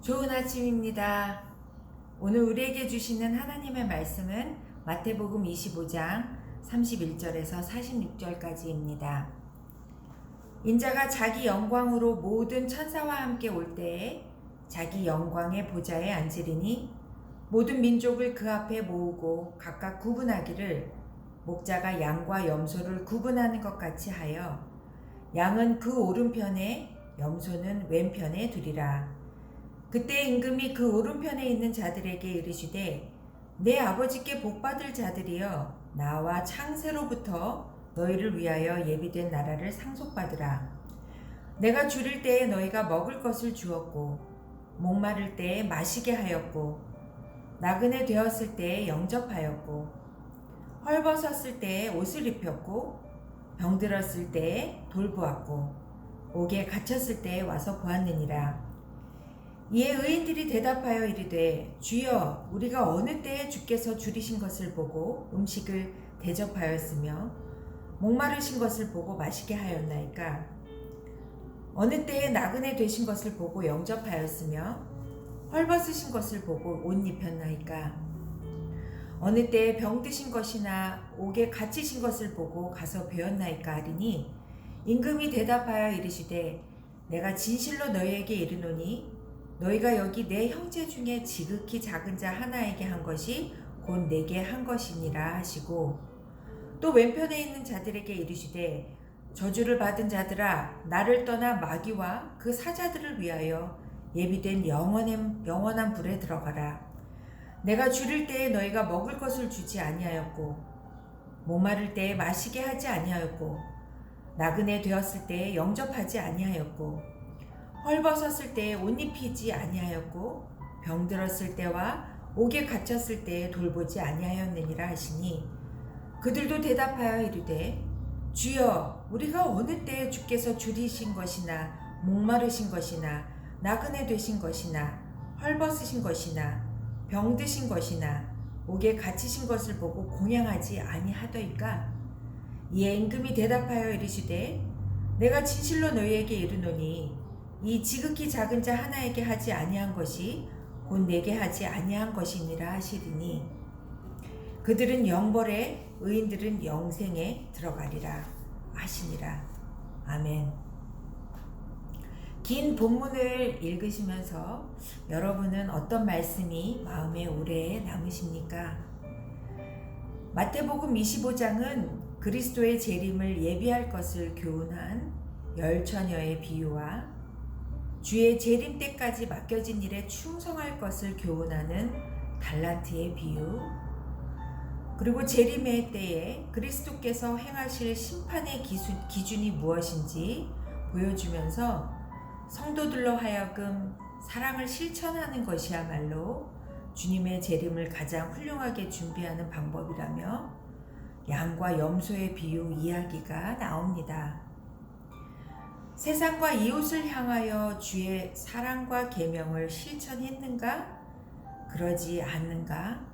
좋은 아침입니다. 오늘 우리에게 주시는 하나님의 말씀은 마태복음 25장 31절에서 46절까지입니다. 인자가 자기 영광으로 모든 천사와 함께 올 때에 자기 영광의 보좌에 앉으리니 모든 민족을 그 앞에 모으고 각각 구분하기를 목자가 양과 염소를 구분하는 것 같이 하여 양은 그 오른편에 염소는 왼편에 두리라. 그때 임금이 그 오른편에 있는 자들에게 이르시되 내 아버지께 복받을 자들이여 나와 창세로부터 너희를 위하여 예비된 나라를 상속받으라. 내가 줄일 때에 너희가 먹을 것을 주었고 목마를 때에 마시게 하였고 나그네 되었을 때에 영접하였고 헐벗었을 때에 옷을 입혔고 병들었을 때에 돌보았고 옥에 갇혔을 때에 와서 보았느니라. 이에 의인들이 대답하여 이르되 주여 우리가 어느 때에 주께서 줄이신 것을 보고 음식을 대접하였으며 목마르신 것을 보고 마시게 하였나이까. 어느 때에 나그네 되신 것을 보고 영접하였으며 헐벗으신 것을 보고 옷 입혔나이까. 어느 때에 병드신 것이나 옥에 갇히신 것을 보고 가서 배웠나이까 하리니 임금이 대답하여 이르시되 내가 진실로 너희에게 이르노니 너희가 여기 내 형제 중에 지극히 작은 자 하나에게 한 것이 곧 내게 한 것이니라 하시고 또 왼편에 있는 자들에게 이르시되 저주를 받은 자들아 나를 떠나 마귀와 그 사자들을 위하여 예비된 영원한 불에 들어가라. 내가 줄일 때에 너희가 먹을 것을 주지 아니하였고 목마를 때에 마시게 하지 아니하였고 나그네 되었을 때에 영접하지 아니하였고 헐벗었을 때에 옷 입히지 아니하였고 병들었을 때와 옥에 갇혔을 때에 돌보지 아니하였느니라 하시니 그들도 대답하여 이르되 주여 우리가 어느 때에 주께서 줄이신 것이나 목마르신 것이나 나그네 되신 것이나 헐벗으신 것이나 병드신 것이나 옥에 갇히신 것을 보고 공양하지 아니하더이까. 이에 임금이 대답하여 이르시되 내가 진실로 너희에게 이르노니 이 지극히 작은 자 하나에게 하지 아니한 것이 곧 내게 하지 아니한 것이니라 하시리니 그들은 영벌에 의인들은 영생에 들어가리라 하시니라. 아멘. 긴 본문을 읽으시면서 여러분은 어떤 말씀이 마음에 오래 남으십니까? 마태복음 25장은 그리스도의 재림을 예비할 것을 교훈한 열처녀의 비유와 주의 재림 때까지 맡겨진 일에 충성할 것을 교훈하는 달란트의 비유, 그리고 재림의 때에 그리스도께서 행하실 심판의 기준이 무엇인지 보여주면서 성도들로 하여금 사랑을 실천하는 것이야말로 주님의 재림을 가장 훌륭하게 준비하는 방법이라며 양과 염소의 비유 이야기가 나옵니다. 세상과 이웃을 향하여 주의 사랑과 계명을 실천했는가? 그러지 않는가?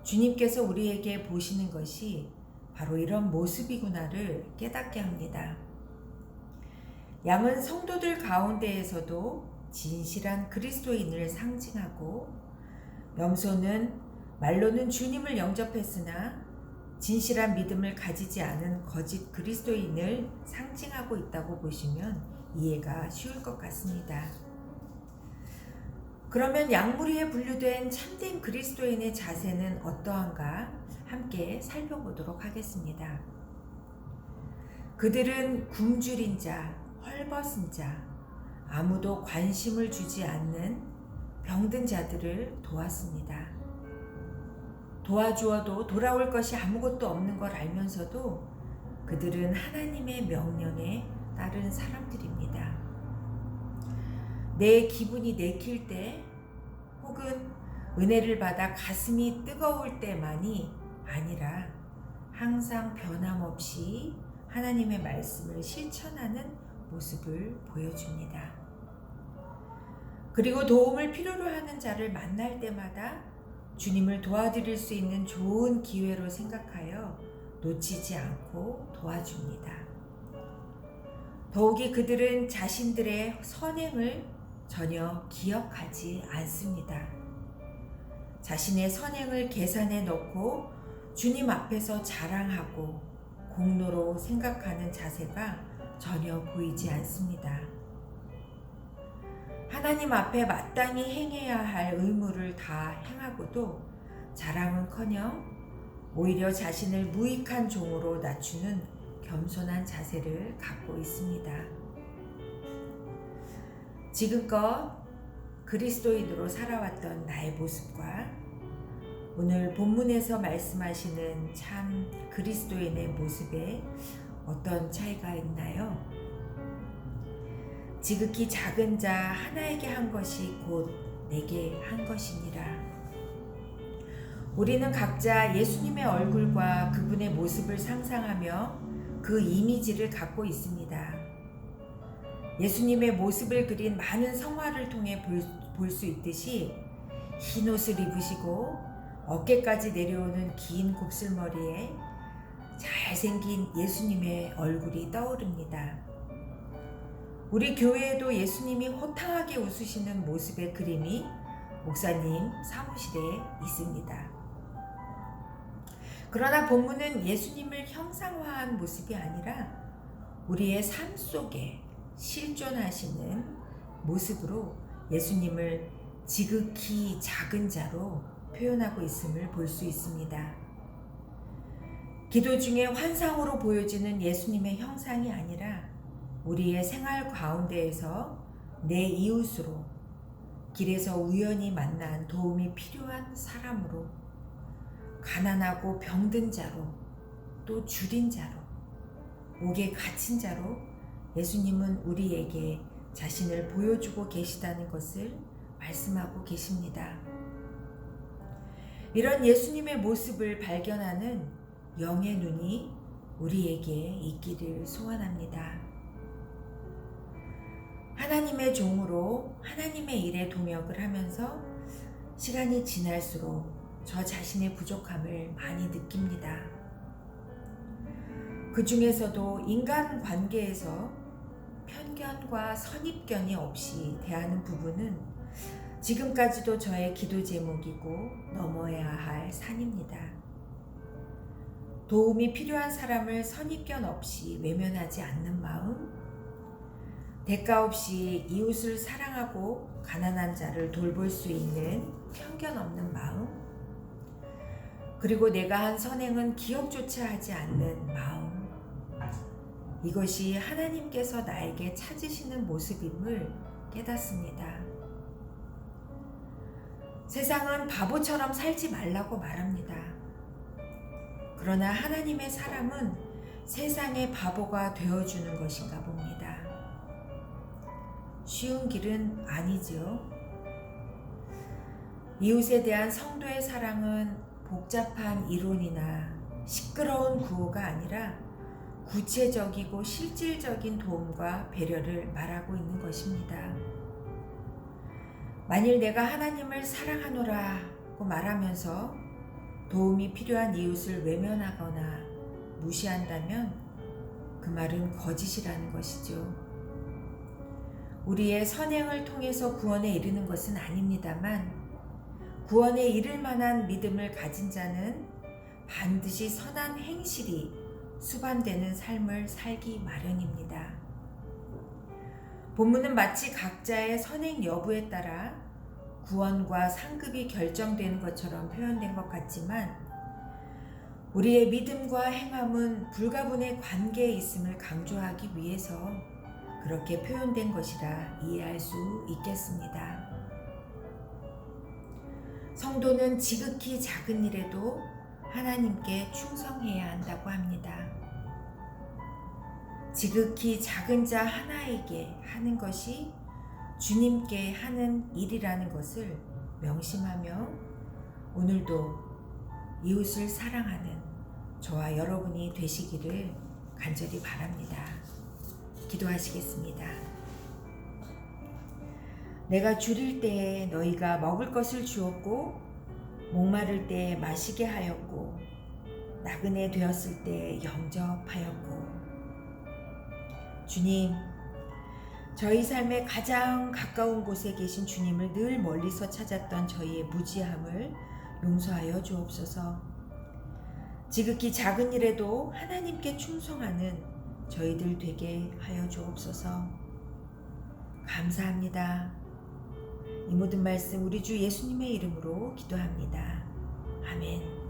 주님께서 우리에게 보시는 것이 바로 이런 모습이구나를 깨닫게 합니다. 양은 성도들 가운데에서도 진실한 그리스도인을 상징하고 염소는 말로는 주님을 영접했으나 진실한 믿음을 가지지 않은 거짓 그리스도인을 상징하고 있다고 보시면 이해가 쉬울 것 같습니다. 그러면 양무리에 분류된 참된 그리스도인의 자세는 어떠한가 함께 살펴보도록 하겠습니다. 그들은 굶주린 자, 헐벗은 자, 아무도 관심을 주지 않는 병든 자들을 도왔습니다. 도와주어도 돌아올 것이 아무것도 없는 걸 알면서도 그들은 하나님의 명령에 따른 사람들입니다. 내 기분이 내킬 때 혹은 은혜를 받아 가슴이 뜨거울 때만이 아니라 항상 변함없이 하나님의 말씀을 실천하는 모습을 보여줍니다. 그리고 도움을 필요로 하는 자를 만날 때마다 주님을 도와드릴 수 있는 좋은 기회로 생각하여 놓치지 않고 도와줍니다. 더욱이 그들은 자신들의 선행을 전혀 기억하지 않습니다. 자신의 선행을 계산해 넣고 주님 앞에서 자랑하고 공로로 생각하는 자세가 전혀 보이지 않습니다. 하나님 앞에 마땅히 행해야 할 의무를 다 행하고도 자랑은커녕 오히려 자신을 무익한 종으로 낮추는 겸손한 자세를 갖고 있습니다. 지금껏 그리스도인으로 살아왔던 나의 모습과 오늘 본문에서 말씀하시는 참 그리스도인의 모습에 어떤 차이가 있나요? 지극히 작은 자 하나에게 한 것이 곧 내게 한 것이니라. 우리는 각자 예수님의 얼굴과 그분의 모습을 상상하며 그 이미지를 갖고 있습니다. 예수님의 모습을 그린 많은 성화를 통해 볼 수 있듯이 흰 옷을 입으시고 어깨까지 내려오는 긴 곱슬머리에 잘생긴 예수님의 얼굴이 떠오릅니다. 우리 교회에도 예수님이 호탕하게 웃으시는 모습의 그림이 목사님 사무실에 있습니다. 그러나 본문은 예수님을 형상화한 모습이 아니라 우리의 삶 속에 실존하시는 모습으로 예수님을 지극히 작은 자로 표현하고 있음을 볼 수 있습니다. 기도 중에 환상으로 보여지는 예수님의 형상이 아니라 우리의 생활 가운데에서 내 이웃으로 길에서 우연히 만난 도움이 필요한 사람으로 가난하고 병든 자로 또 줄인 자로 옥에 갇힌 자로 예수님은 우리에게 자신을 보여주고 계시다는 것을 말씀하고 계십니다. 이런 예수님의 모습을 발견하는 영의 눈이 우리에게 있기를 소원합니다. 하나님의 종으로 하나님의 일에 동역을 하면서 시간이 지날수록 저 자신의 부족함을 많이 느낍니다. 그 중에서도 인간 관계에서 편견과 선입견이 없이 대하는 부분은 지금까지도 저의 기도 제목이고 넘어야 할 산입니다. 도움이 필요한 사람을 선입견 없이 외면하지 않는 마음, 대가 없이 이웃을 사랑하고 가난한 자를 돌볼 수 있는 편견 없는 마음, 그리고 내가 한 선행은 기억조차 하지 않는 마음, 이것이 하나님께서 나에게 찾으시는 모습임을 깨닫습니다. 세상은 바보처럼 살지 말라고 말합니다. 그러나 하나님의 사람은 세상의 바보가 되어주는 것인가 봅니다. 쉬운 길은 아니죠. 이웃에 대한 성도의 사랑은 복잡한 이론이나 시끄러운 구호가 아니라 구체적이고 실질적인 도움과 배려를 말하고 있는 것입니다. 만일 내가 하나님을 사랑하노라고 말하면서 도움이 필요한 이웃을 외면하거나 무시한다면 그 말은 거짓이라는 것이죠. 우리의 선행을 통해서 구원에 이르는 것은 아닙니다만 구원에 이를 만한 믿음을 가진 자는 반드시 선한 행실이 수반되는 삶을 살기 마련입니다. 본문은 마치 각자의 선행 여부에 따라 구원과 상급이 결정되는 것처럼 표현된 것 같지만 우리의 믿음과 행함은 불가분의 관계에 있음을 강조하기 위해서 그렇게 표현된 것이라 이해할 수 있겠습니다. 성도는 지극히 작은 일에도 하나님께 충성해야 한다고 합니다. 지극히 작은 자 하나에게 하는 것이 주님께 하는 일이라는 것을 명심하며 오늘도 이웃을 사랑하는 저와 여러분이 되시기를 간절히 바랍니다. 기도하시겠습니다. 내가 줄일 때에 너희가 먹을 것을 주었고 목마를 때에 마시게 하였고 나그네 되었을 때에 영접하였고 주님, 저희 삶의 가장 가까운 곳에 계신 주님을 늘 멀리서 찾았던 저희의 무지함을 용서하여 주옵소서. 지극히 작은 일에도 하나님께 충성하는 저희들 되게 하여 주옵소서. 감사합니다. 이 모든 말씀 우리 주 예수님의 이름으로 기도합니다. 아멘.